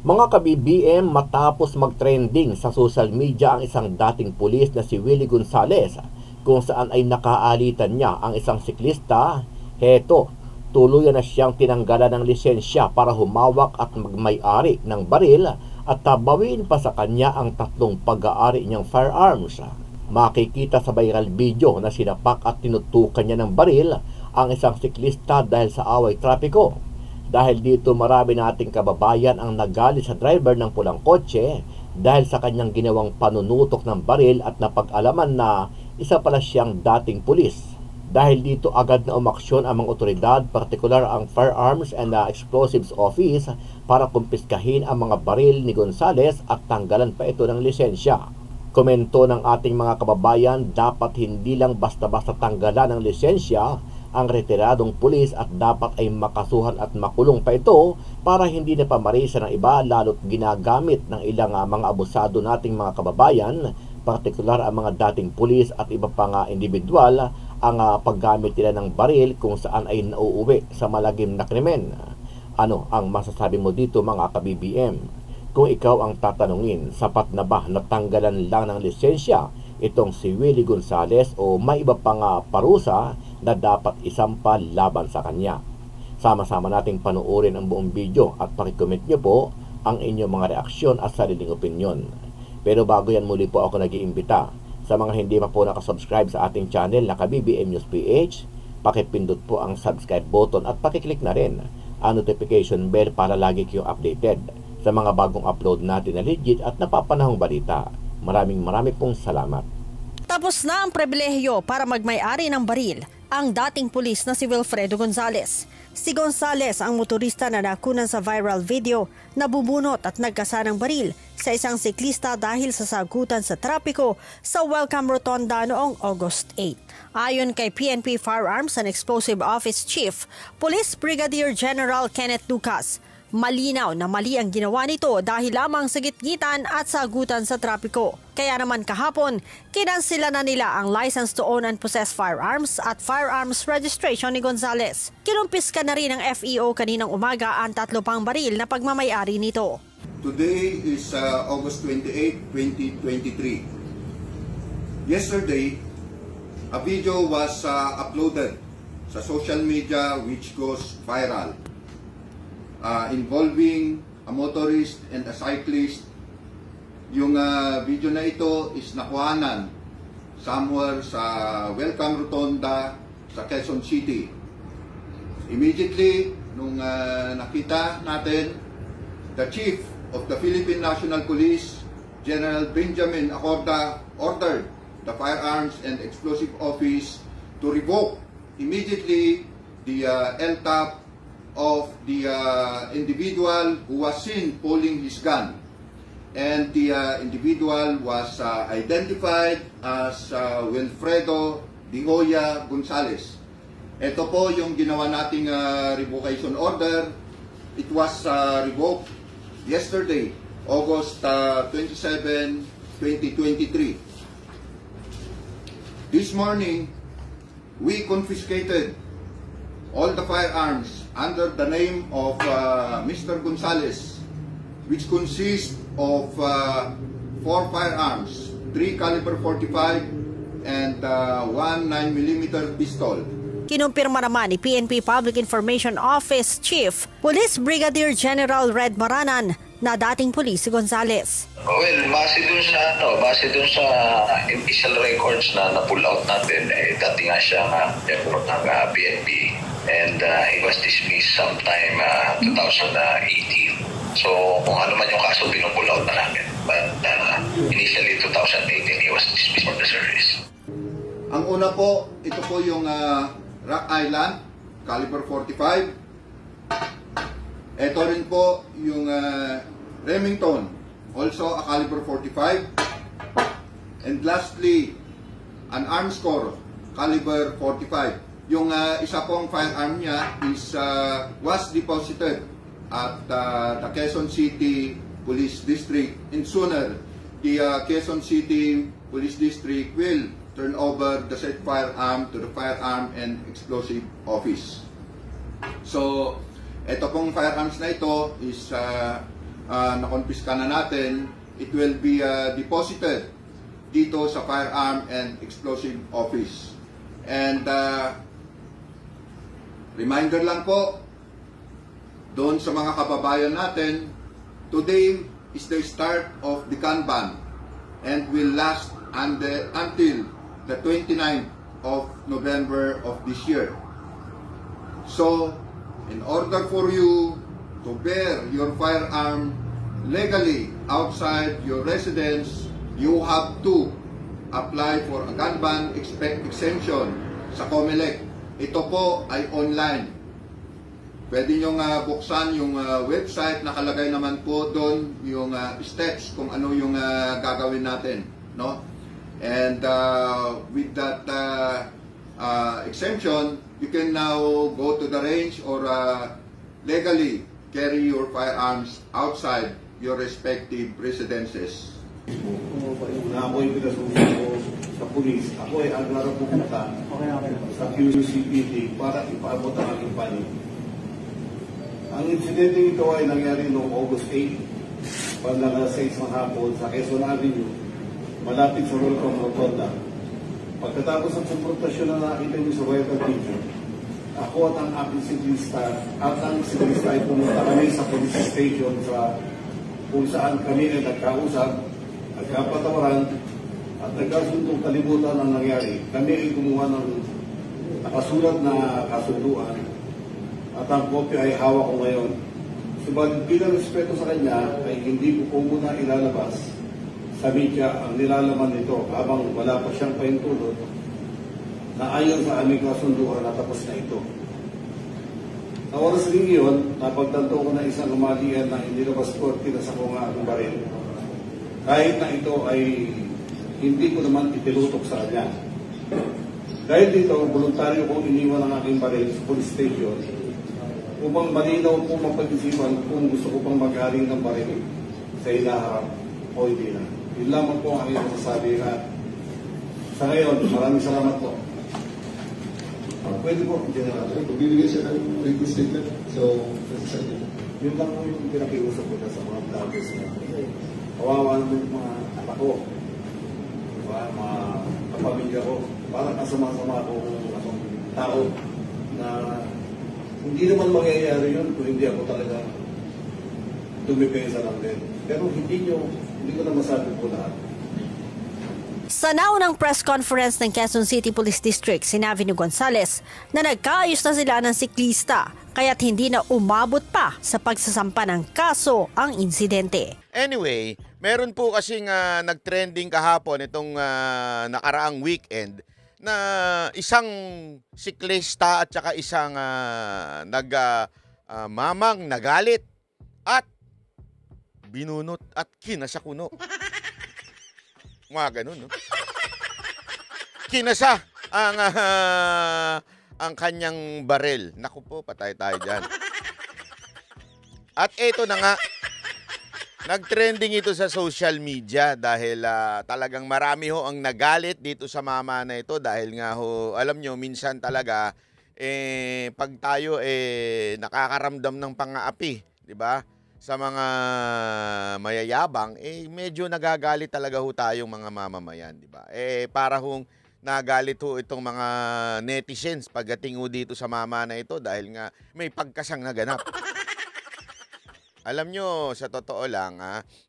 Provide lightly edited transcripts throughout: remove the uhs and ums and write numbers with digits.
Mga ka-BBM, matapos mag-trending sa social media ang isang dating pulis na si Willie Gonzales kung saan ay nakaalitan niya ang isang siklista, heto, tuluyan na siyang tinanggalan ng lisensya para humawak at magmay-ari ng baril at tabawin pa sa kanya ang 3 pag-aari niyang firearms. Makikita sa viral video na sinapak at tinutukan niya ng baril ang isang siklista dahil sa away trapiko. Dahil dito marami nating kababayan ang nagalit sa driver ng pulang kotse dahil sa kanyang ginawang panunutok ng baril at napag-alaman na isa pala siyang dating pulis. Dahil dito agad na umaksyon ang mga otoridad, partikular ang Firearms and Explosives Office para kumpiskahin ang mga baril ni Gonzales at tanggalan pa ito ng lisensya. Komento ng ating mga kababayan, dapat hindi lang basta-basta tanggalan ng lisensya ang retiradong pulis at dapat ay makasuhan at makulong pa ito para hindi na pamarisa ng iba, lalo't ginagamit ng ilang mga abusado nating mga kababayan, partikular ang mga dating pulis at iba pang individual, ang paggamit nila ng baril kung saan ay nauuwi sa malagim na krimen. Ano ang masasabi mo dito mga ka-BBM? Kung ikaw ang tatanungin, sapat na ba natanggalan lang ng lisensya itong si Willie Gonzales o may iba pang parusa na dapat isampa laban sa kanya? Sama-sama nating panuorin ang buong video at pakicomment nyo po ang inyong mga reaksyon at sariling opinyon. Pero bago yan, muli po ako nag-iimbita sa mga hindi pa po nakasubscribe sa ating channel na ka-BBM News PH, pakipindot po ang subscribe button at pakiclick na rin ang notification bell para lagi kayong updated sa mga bagong upload natin na legit at napapanahong balita. Maraming pong salamat. Tapos na ang pribilehyo para magmay-ari ng baril ang dating pulis na si Wilfredo Gonzales. Si Gonzales ang motorista na nakunan sa viral video na bubunot at nagkasanang baril sa isang siklista dahil sa sagutan sa trapiko sa Welcome Rotonda noong August 8. Ayon kay PNP Firearms and Explosive Office Chief, Police Brigadier General Kenneth Lucas, malinaw na mali ang ginawa nito dahil lamang sa gitgitan at sagutan sa trapiko. Kaya naman kahapon, kinansila na nila ang license to own and possess firearms at firearms registration ni Gonzales. Kinumpiska na rin ng FEO kaninang umaga ang 3 pang baril na pagmamayari nito. Today is August 28, 2023. Yesterday, a video was uploaded sa social media which goes viral. Involving a motorist and a cyclist. Yung video na ito is nakuhanan somewhere sa Welcome Rotonda sa Quezon City. Immediately, nung nakita natin, the Chief of the Philippine National Police, General Benjamin Acorda, ordered the Firearms and Explosive Office to revoke immediately the LTAP of the individual who was seen pulling his gun, and the individual was identified as Wilfredo De Hoya Gonzales. Ito po yung ginawa nating revocation order. It was revoked yesterday, August 27, 2023. This morning, we confiscated all the firearms under the name of Mr. Gonzales, which consists of 4 firearms, 3 caliber 45 and 1 9mm pistol. Kinumpirma naman ni PNP Public Information Office Chief Police Brigadier General Red Maranan na dating pulis si Gonzales. Well, base dun sa official records na na-pull out natin, dati nga siyang report ng PNP and he was dismissed sometime 2018. So, kung ano man yung kaso, pinupull out na namin. But initially 2018, he was dismissed from the service. Ang una po, ito po yung Rock Island, caliber 45. Ito rin po yung Remington, also a caliber 45. And lastly, an Armscore, caliber 45. Yung isa pong firearm niya is was deposited at the Quezon City Police District, and sooner the Quezon City Police District will turn over the said firearm to the Firearm and Explosive Office. So, ito pong firearms na ito is nakonpiska na natin, it will be deposited dito sa Firearm and Explosive Office. And reminder lang po, doon sa mga kababayan natin, today is the start of the gun ban and will last until the 29th of November of this year. So, in order for you to bear your firearm legally outside your residence, you have to apply for a gun ban exemption sa COMELEC. Ito po ay online. Pwede nyo buksan yung website, nakalagay naman po doon yung steps kung ano yung gagawin natin, no? And with that exemption, you can now go to the range or legally carry your firearms outside your respective residences. Na ako yung pinasusunod sa pulis, ako ay agara pupunta sa QCPD para ipaabot ang aking panig. Ang insidente ito ay nangyari noong August 8, bandang alas 6 ng hapon sa Quezon Avenue, malapit sa Welcome Rotonda. Pagkatapos ng konfrontasyon na nakita niyo sa viral video, ako at ang aking siklista ay pumunta kami sa police station kung saan kami ay nagkausap, nagkapatawaran at nagkasundong kalibutan ang nangyari. Kami ay gumawa ng nakasulat na kasunduan at ang kopya ay hawak ko ngayon. Subalit bilang respeto sa kanya ay hindi ko muna ilalabas sa media ang nilalaman nito habang wala pa siyang paintulot na ayon sa aming kasunduan na tapos na ito. Sa oras rin yun, napagtanto ko na isang kamalian na inilabas ko at kinasa ko nga ang baril. Kahit na ito ay hindi ko naman itilutok sa kanya. Dahil dito, voluntaryo kong iniwan ang aking baril sa police station upang malinaw po mapag-isipan kung gusto ko pang mag-aring ng baril sa ilaharap o hindi na. Yun lamang po ang aking masasabi na sa ngayon, maraming salamat po. Pwede po, General. Bibigyan siya ng written statement. So, nasasabi. Yun lang po yung pinakiusap ko sa mga vloggers na kawawa naman yung mga anak ko, mga kapamilya ko, parang kasama-sama ko ng tao na hindi naman mangyayari yun kung hindi ako talaga dumipensa lang din. Pero hindi ko na masabi po lahat. Sa naunang press conference ng Quezon City Police District, sinabi ni Gonzales na nagkaayos na sila ng siklista kaya't hindi na umabot pa sa pagsasampa ng kaso ang insidente. Anyway, meron po kasing nag-trending kahapon itong nakaraang weekend na isang siklista at saka isang mamang nagalit at binunot at kinasakuno. Mga ganun, no? Kinasa ang kanyang barel. Naku po, patay tayo dyan. At eto na nga, nag-trending ito sa social media dahil talagang marami ho ang nagalit dito sa mama na ito dahil nga ho, alam nyo, minsan talaga, pag tayo nakakaramdam ng pang-aapi, di ba? Sa mga mayayabang, medyo nagagalit talaga ho tayong mga mamamayan, di ba? Para hong nagalit ho itong mga netizens pagdating ho dito sa mama na ito dahil nga may pagkasang naganap. Alam nyo, sa totoo lang,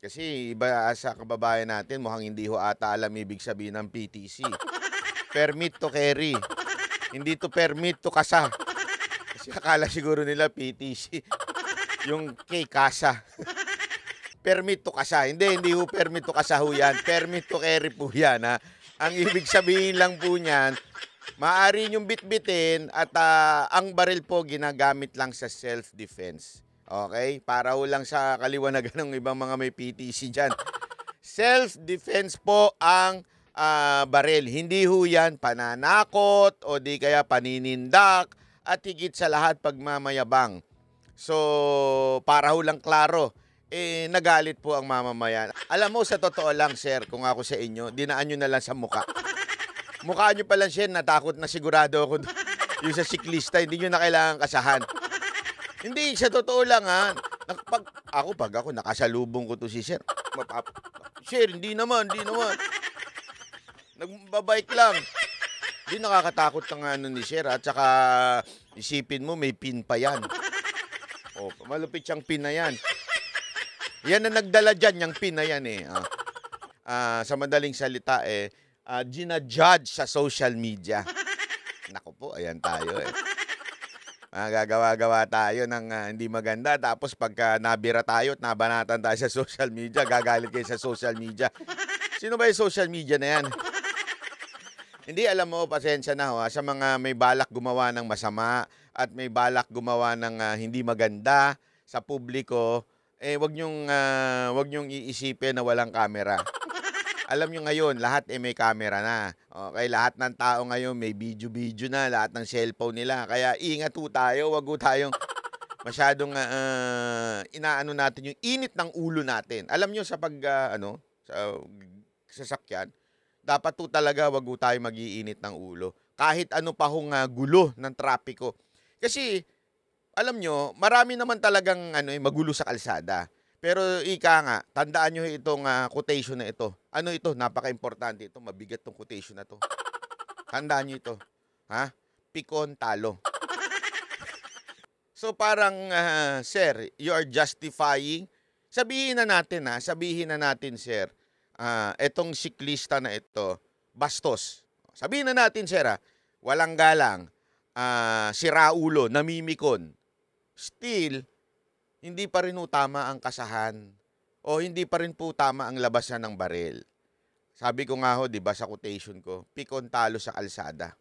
kasi iba sa kababayan natin, mukhang hindi ho ata alam ibig sabihin ng PTC. Permit to carry. Hindi to permit to kasa. Kasi akala siguro nila PTC. Yung kay kasa. Permit to kasa. Hindi ho permit to kasa ho yan. Permit to carry po yan. Ang ibig sabihin lang po niyan, maaari niyong bitbitin at ang baril po ginagamit lang sa self-defense. Okay? Para ho lang sa kaliwanagan ng ibang mga may PTC dyan. Self-defense po ang baril. Hindi ho yan pananakot o di kaya paninindak at higit sa lahat pagmamayabang. So, para ho lang klaro, nagalit po ang mamamayan. Alam mo, sa totoo lang, sir, kung ako sa inyo, dinaan nyo na lang sa muka. Mukha nyo pa lang, sir, natakot na sigurado ako yung sa siklista, hindi nyo na kailangan kasahan. Hindi, sa totoo lang, Pag ako nakasalubong ko to si Sir. Sir, hindi naman. Nagbabike lang. Hindi nakakatakot ng ano ni Sir. At saka isipin mo may pin pa yan. O, malupit siyang pin na yan. Yan na nagdala dyan, yung pin na yan eh. Sa madaling salita ginajudge sa social media. Naku po, ayan tayo eh. Gagawa-gawa tayo ng hindi maganda. Tapos pagka nabira tayo at nabanatan tayo sa social media, gagalit kayo sa social media. Sino ba yung social media na yan? Hindi, alam mo, pasensya na ho. Sa mga may balak gumawa ng masama at may balak gumawa ng hindi maganda sa publiko, wag niyong iisipin na walang kamera. Alam nyo ngayon, lahat may camera na. Okay, lahat ng tao ngayon may video-video na, lahat ng cellphone nila. Kaya ingat ho tayo, wag ho tayong masyadong inaano natin yung init ng ulo natin. Alam nyo sa sa sasakyan, dapat ho talaga wag ho tayo mag-iinit ng ulo. Kahit ano pa hong gulo ng trapiko. Kasi, alam nyo, marami naman talagang magulo sa kalsada. Pero ika nga, tandaan nyo itong quotation na ito. Ano ito? Napaka-importante ito. Mabigat tong quotation na to. Tandaan nyo ito. Pikon talo. So parang, sir, you are justifying. Sabihin na natin, sir, itong siklista na ito, bastos. Sabihin na natin, sir, walang galang, siraulo, namimikon. Still, hindi pa rin po tama ang kasahan o hindi pa rin po tama ang labasan ng baril. Sabi ko nga ho, di ba, sa quotation ko, pikon talo sa kalsada.